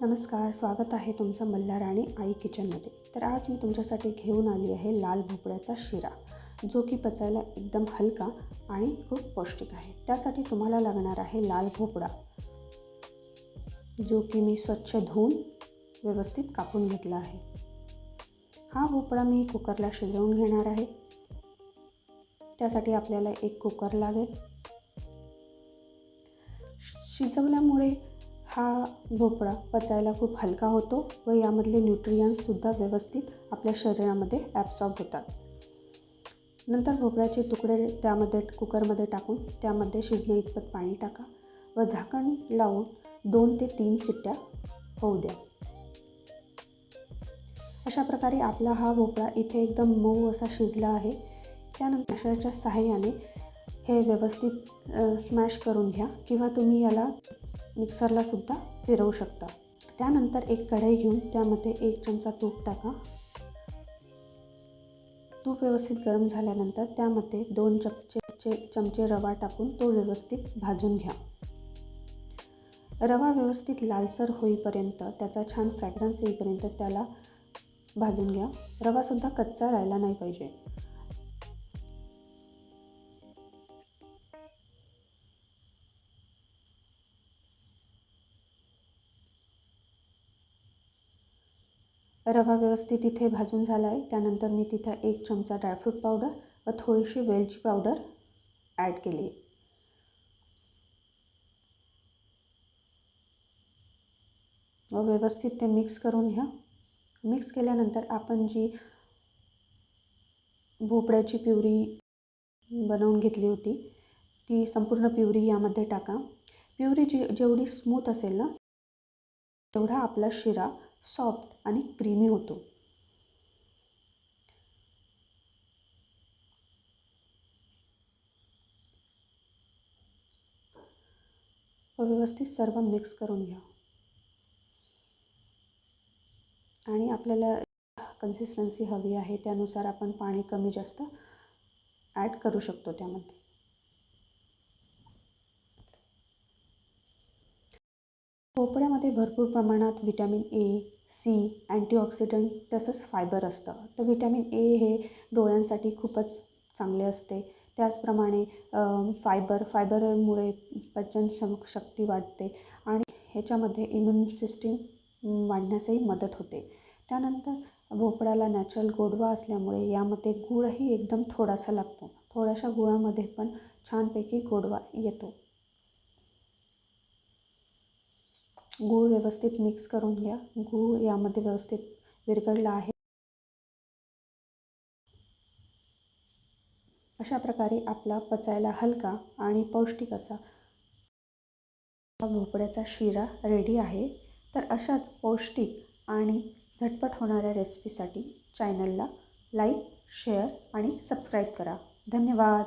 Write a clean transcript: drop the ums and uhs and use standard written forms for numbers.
नमस्कार, स्वागत आहे तुमचं मल्हार आणि आई किचनमध्ये. तर आज मी तुमच्यासाठी घेऊन आली आहे लाल भोपळ्याचा शिरा, जो की पचायला एकदम हलका आणि खूप पौष्टिक आहे. त्यासाठी तुम्हाला लागणार आहे लाल भोपळा, जो की मी स्वच्छ धुवून व्यवस्थित कापून घेतला आहे. हा भोपळा मी कुकरला शिजवून घेणार आहे. त्यासाठी आपल्याला एक कुकर लागेल. शिजवल्यामुळे हा भोपळा पचायला खूप हलका होतो व यामधले न्यूट्रियंट्ससुद्धा व्यवस्थित आपल्या शरीरामध्ये ॲब्सॉर्ब होतात. नंतर भोपळ्याचे तुकडे त्यामध्ये कुकरमध्ये टाकून त्यामध्ये शिजणे इतपत पाणी टाका व झाकण लावून 2 ते 3 शिट्ट्या होऊ द्या. अशा प्रकारे आपला हा भोपळा इथे एकदम मऊ असा शिजला आहे. त्यानंतर मॅशरच्या सहाय्याने हे व्यवस्थित स्मॅश करून घ्या किंवा तुम्ही याला मिक्सरला सुद्धा फिरवू शकता. त्यानंतर एक कढई घेऊन त्यामध्ये 1 चमचा तूप टाका. तूप व्यवस्थित गरम झाल्यानंतर त्यामध्ये 2 चमचे रवा टाकून तो व्यवस्थित भाजून घ्या. रवा व्यवस्थित लालसर होईपर्यंत, त्याचा छान फ्रॅग्रन्स येईपर्यंत त्याला भाजून घ्या. रवासुद्धा कच्चा राहिला नाही पाहिजे. रवा व्यवस्थित इथे भाजून झाला आहे. त्यानंतर मी तिथं 1 चमचा ड्रायफ्रूट पावडर व थोडीशी वेलची पावडर ॲड केली आहे. व व्यवस्थित ते मिक्स करून घ्या. मिक्स केल्यानंतर आपण जी भोपळ्याची प्युरी बनवून घेतली होती, ती संपूर्ण प्युरी यामध्ये टाका. प्युरी जेवढी स्मूथ असेल ना, तेवढा आपला शिरा सॉफ्ट आणि क्रीमी होतो. व्यवस्थित सर्व मिक्स करून घ्या आणि आपल्याला कन्सिस्टन्सी हवी आहे त्यानुसार आपण पाणी कमी जास्त ॲड करू शकतो त्यामध्ये. भोपळ्यामध्ये भरपूर प्रमाणात व्हिटॅमिन ए, सी, अँटीऑक्सिडंट तसंच फायबर असतं. तर व्हिटॅमिन ए हे डोळ्यांसाठी खूपच चांगले असते. त्याचप्रमाणे फायबरमुळे पचन शक्ती वाढते आणि ह्याच्यामध्ये इम्युन सिस्टीम वाढण्यासही मदत होते. त्यानंतर भोपळ्याला नॅचरल गोडवा असल्यामुळे यामध्ये गूळही एकदम थोडासा लागतो. थोड्याशा गुळामध्ये पण छानपैकी गोडवा येतो. गूळ व्यवस्थित मिक्स करून घ्या. गूळ यामध्ये व्यवस्थित विरघळला आहे. अशा प्रकारे आपला पचायला हलका आणि पौष्टिक असा भोपळ्याचा शिरा रेडी आहे. तर अशाच पौष्टिक आणि झटपट होणाऱ्या रेसिपीसाठी चॅनलला लाईक, शेअर आणि सबस्क्राईब करा. धन्यवाद.